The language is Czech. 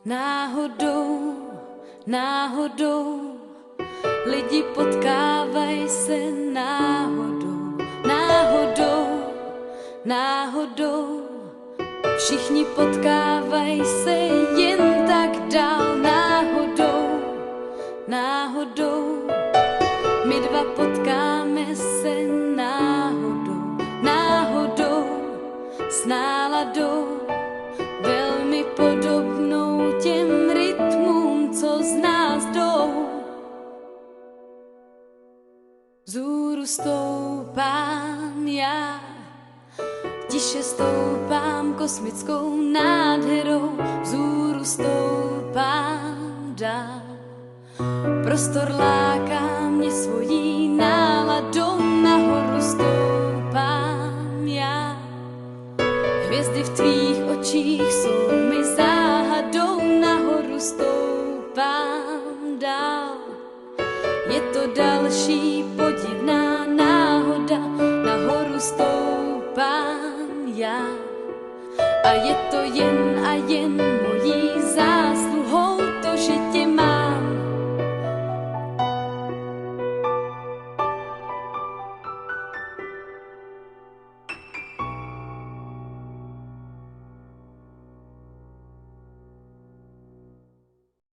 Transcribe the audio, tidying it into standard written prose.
Náhodou, náhodou, lidi potkávají se náhodou, náhodou, náhodou, všichni potkávají se jen tak dál, náhodou, náhodou, my dva potkáme se náhodou, náhodou, s náladou, velmi podobnou těm rytmům, co z nás jdou. Vzhůru stoupám já, tiše stoupám kosmickou nádherou, vzhůru stoupám dál. Prostor láká mě svojí náladou, nahoru stoupám já. Hvězdy v tvých očích jsou mi záhadou, nahoru stoupám dál. Je to další